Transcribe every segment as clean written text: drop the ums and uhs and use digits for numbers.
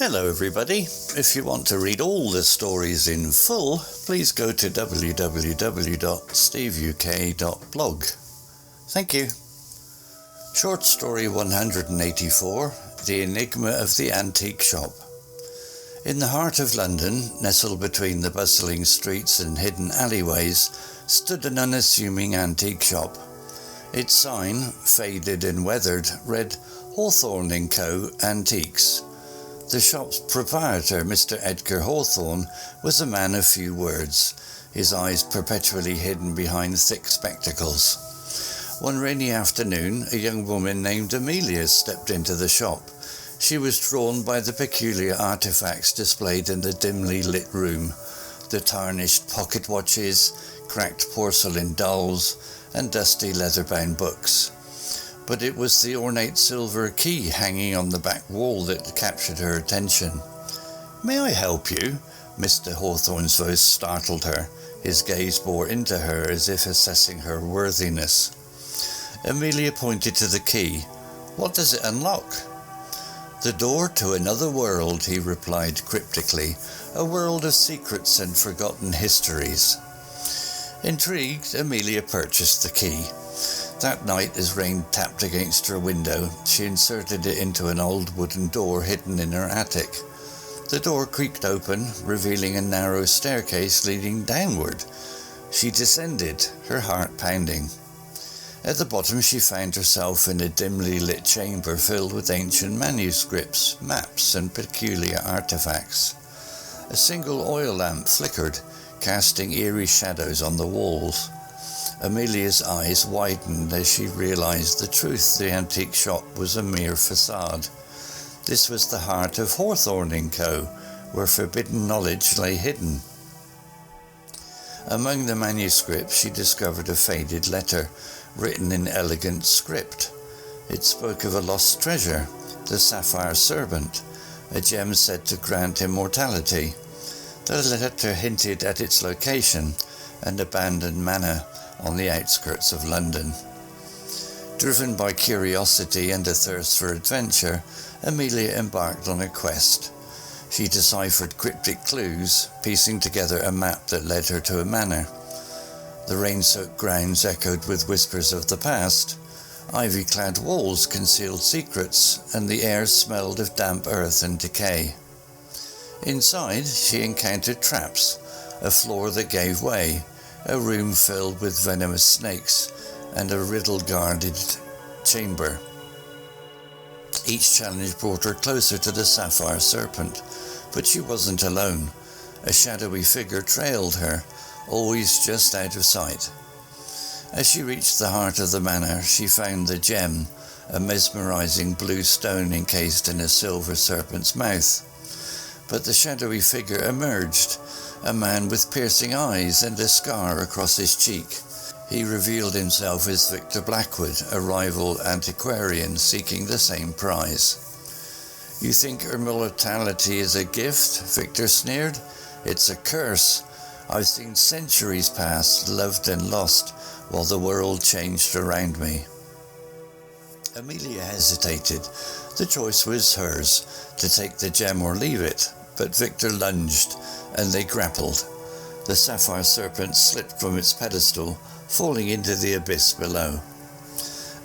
Hello everybody. If you want to read all the stories in full, please go to www.steveuk.blog. Thank you. Short story 184, The Enigma of the Antique Shop. In the heart of London, nestled between the bustling streets and hidden alleyways, stood an unassuming antique shop. Its sign, faded and weathered, read Hawthorn Co. Antiques. The shop's proprietor, Mr. Edgar Hawthorn, was a man of few words, his eyes perpetually hidden behind thick spectacles. One rainy afternoon, a young woman named Amelia stepped into the shop. She was drawn by the peculiar artifacts displayed in the dimly lit room, the tarnished pocket watches, cracked porcelain dolls, and dusty leather-bound books. But it was the ornate silver key hanging on the back wall that captured her attention. "May I help you?" Mr. Hawthorn's voice startled her. His gaze bore into her as if assessing her worthiness. Amelia pointed to the key. "What does it unlock?" "The door to another world," he replied cryptically. "A world of secrets and forgotten histories." Intrigued, Amelia purchased the key. That night, as rain tapped against her window, she inserted it into an old wooden door hidden in her attic. The door creaked open, revealing a narrow staircase leading downward. She descended, her heart pounding. At the bottom she found herself in a dimly lit chamber filled with ancient manuscripts, maps, and peculiar artifacts. A single oil lamp flickered, casting eerie shadows on the walls. Amelia's eyes widened as she realized the truth. The antique shop was a mere facade. This was the heart of Hawthorn Co., where forbidden knowledge lay hidden. Among the manuscripts she discovered a faded letter, written in elegant script. It spoke of a lost treasure, the sapphire serpent, a gem said to grant immortality. The letter hinted at its location, an abandoned manor on the outskirts of London. Driven by curiosity and a thirst for adventure, Amelia embarked on a quest. She deciphered cryptic clues, piecing together a map that led her to a manor. The rain-soaked grounds echoed with whispers of the past. Ivy-clad walls concealed secrets, and the air smelled of damp earth and decay. Inside, she encountered traps, a floor that gave way, a room filled with venomous snakes, and a riddle-guarded chamber. Each challenge brought her closer to the sapphire serpent, but she wasn't alone. A shadowy figure trailed her, always just out of sight. As she reached the heart of the manor, she found the gem, a mesmerizing blue stone encased in a silver serpent's mouth. But the shadowy figure emerged, a man with piercing eyes and a scar across his cheek. He revealed himself as Victor Blackwood, a rival antiquarian seeking the same prize. "You think immortality is a gift?" Victor sneered. "It's a curse. I've seen centuries pass, loved and lost, while the world changed around me." Amelia hesitated. The choice was hers, to take the gem or leave it, but Victor lunged, and they grappled. The sapphire serpent slipped from its pedestal, falling into the abyss below.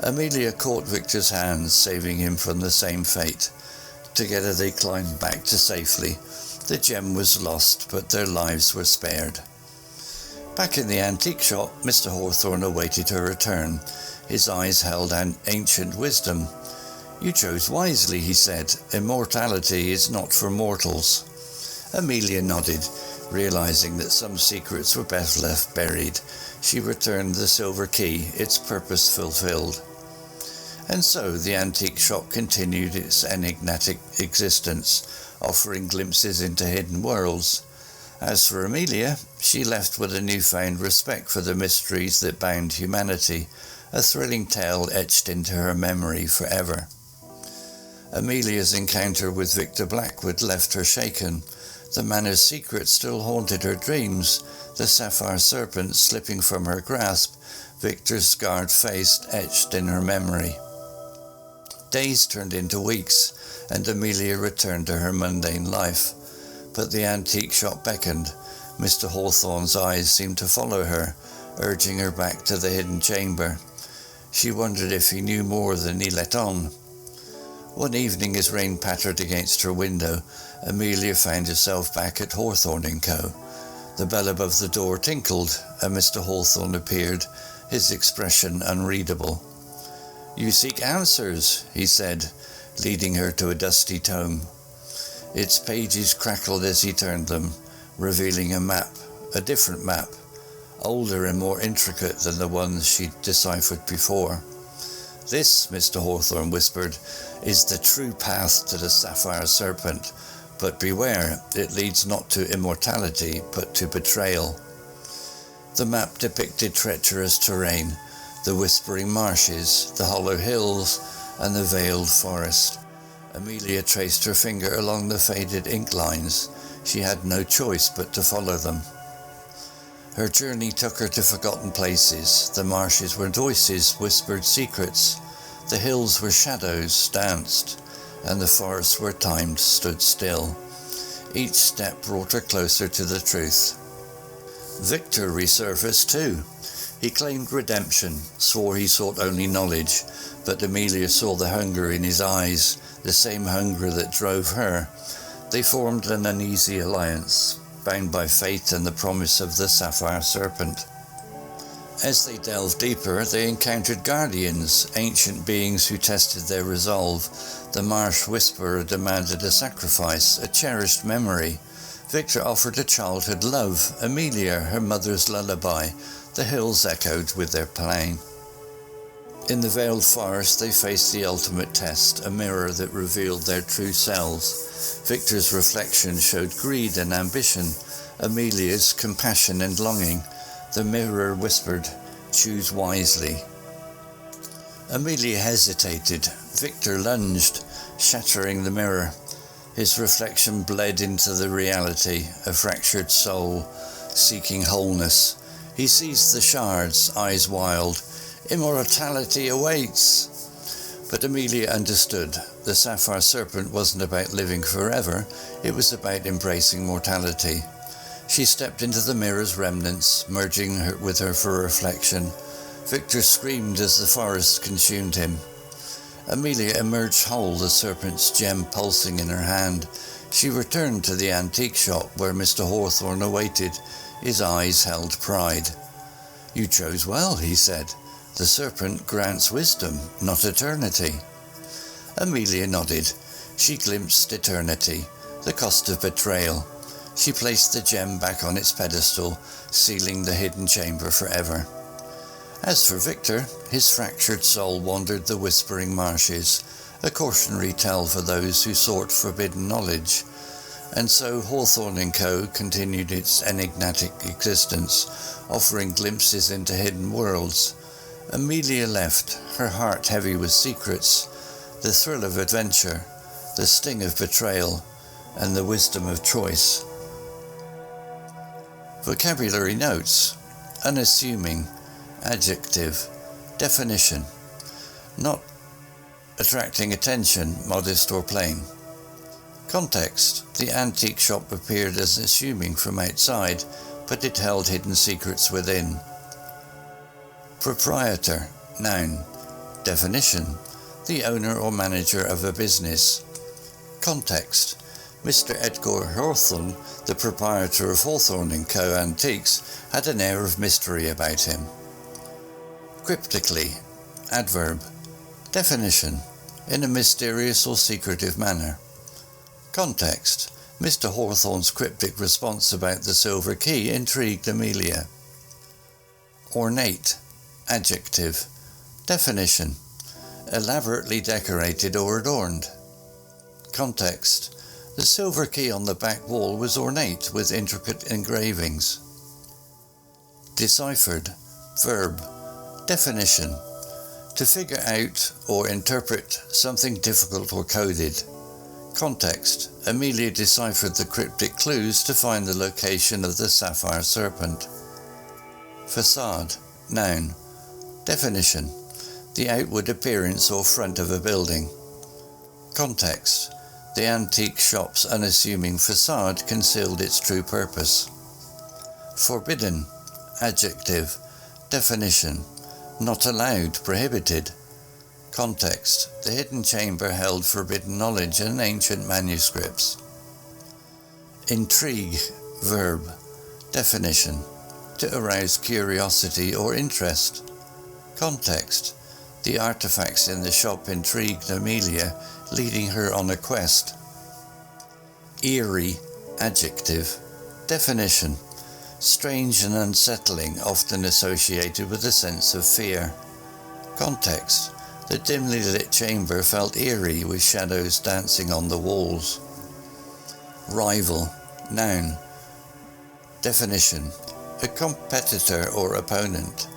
Amelia caught Victor's hands, saving him from the same fate. Together they climbed back to safety. The gem was lost, but their lives were spared. Back in the antique shop, Mr. Hawthorn awaited her return. His eyes held an ancient wisdom. "You chose wisely," he said. "Immortality is not for mortals." Amelia nodded, realizing that some secrets were best left buried. She returned the silver key, its purpose fulfilled. And so the antique shop continued its enigmatic existence, offering glimpses into hidden worlds. As for Amelia, she left with a newfound respect for the mysteries that bound humanity, a thrilling tale etched into her memory forever. Amelia's encounter with Victor Blackwood left her shaken. The manor's secret still haunted her dreams, the sapphire serpent slipping from her grasp, Victor's scarred face etched in her memory. Days turned into weeks, and Amelia returned to her mundane life. But the antique shop beckoned. Mr. Hawthorn's eyes seemed to follow her, urging her back to the hidden chamber. She wondered if he knew more than he let on. One evening, as rain pattered against her window, Amelia found herself back at Hawthorn Co. The bell above the door tinkled, and Mr. Hawthorn appeared, his expression unreadable. "You seek answers," he said, leading her to a dusty tome. Its pages crackled as he turned them, revealing a map, a different map, older and more intricate than the ones she'd deciphered before. "This," Mr. Hawthorn whispered, "is the true path to the sapphire serpent, but beware, it leads not to immortality, but to betrayal." The map depicted treacherous terrain, the whispering marshes, the hollow hills, and the veiled forest. Amelia traced her finger along the faded ink lines. She had no choice but to follow them. Her journey took her to forgotten places. The marshes were voices, whispered secrets. The hills were shadows, danced, and the forests where time stood still. Each step brought her closer to the truth. Victor resurfaced too. He claimed redemption, swore he sought only knowledge, but Amelia saw the hunger in his eyes, the same hunger that drove her. They formed an uneasy alliance, bound by fate and the promise of the sapphire serpent. As they delved deeper, they encountered guardians, ancient beings who tested their resolve. The marsh whisperer demanded a sacrifice, a cherished memory. Victor offered a childhood love, Amelia her mother's lullaby. The hills echoed with their playing. In the veiled forest they faced the ultimate test, a mirror that revealed their true selves. Victor's reflection showed greed and ambition, Amelia's compassion and longing. The mirror whispered, "Choose wisely." Amelia hesitated. Victor lunged, shattering the mirror. His reflection bled into the reality, a fractured soul, seeking wholeness. He seized the shards, eyes wild. "Immortality awaits." But Amelia understood. The sapphire serpent wasn't about living forever, it was about embracing mortality. She stepped into the mirror's remnants, merging with her for reflection. Victor screamed as the forest consumed him. Amelia emerged whole, the serpent's gem pulsing in her hand. She returned to the antique shop where Mr. Hawthorn awaited. His eyes held pride. "You chose well," he said. "The serpent grants wisdom, not eternity." Amelia nodded. She glimpsed eternity, the cost of betrayal. She placed the gem back on its pedestal, sealing the hidden chamber forever. As for Victor, his fractured soul wandered the whispering marshes, a cautionary tale for those who sought forbidden knowledge. And so Hawthorn Co. continued its enigmatic existence, offering glimpses into hidden worlds. Amelia left, her heart heavy with secrets, the thrill of adventure, the sting of betrayal, and the wisdom of choice. Vocabulary notes: unassuming, adjective, definition, not attracting attention, modest or plain. Context: the antique shop appeared as assuming from outside, but it held hidden secrets within. Proprietor, noun. Definition: the owner or manager of a business. Context: Mr. Edgar Hawthorn, the proprietor of Hawthorn Co. Antiques, had an air of mystery about him. Cryptically, adverb. Definition: in a mysterious or secretive manner. Context: Mr. Hawthorn's cryptic response about the silver key intrigued Amelia. Ornate, adjective. Definition: elaborately decorated or adorned. Context: the silver key on the back wall was ornate with intricate engravings. Deciphered, verb. Definition: to figure out or interpret something difficult or coded. Context: Amelia deciphered the cryptic clues to find the location of the sapphire serpent. Facade, noun. Definition: the outward appearance or front of a building. Context. The antique shop's unassuming facade concealed its true purpose. Forbidden. Adjective. Definition. Not allowed, prohibited. Context. The hidden chamber held forbidden knowledge in ancient manuscripts. Intrigue. Verb. Definition. To arouse curiosity or interest. Context. The artifacts in the shop intrigued Amelia, leading her on a quest. Eerie. Adjective. Definition. Strange and unsettling, often associated with a sense of fear. Context. The dimly lit chamber felt eerie with shadows dancing on the walls. Rival. Noun. Definition. A competitor or opponent.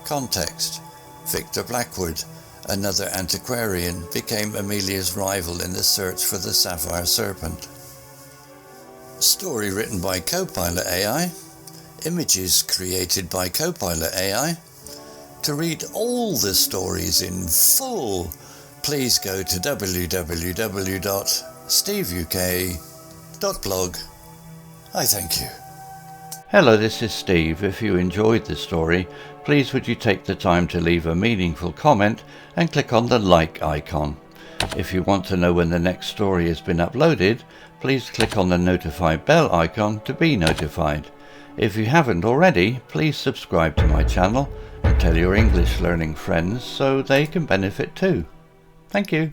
Context. Victor Blackwood, another antiquarian, became Amelia's rival in the search for the sapphire serpent. Story written by Copilot AI. Images created by Copilot AI. To read all the stories in full, please go to www.steveuk.blog. I thank you. Hello, this is Steve. If you enjoyed this story, please would you take the time to leave a meaningful comment and click on the like icon. If you want to know when the next story has been uploaded, please click on the notify bell icon to be notified. If you haven't already, please subscribe to my channel and tell your English learning friends so they can benefit too. Thank you.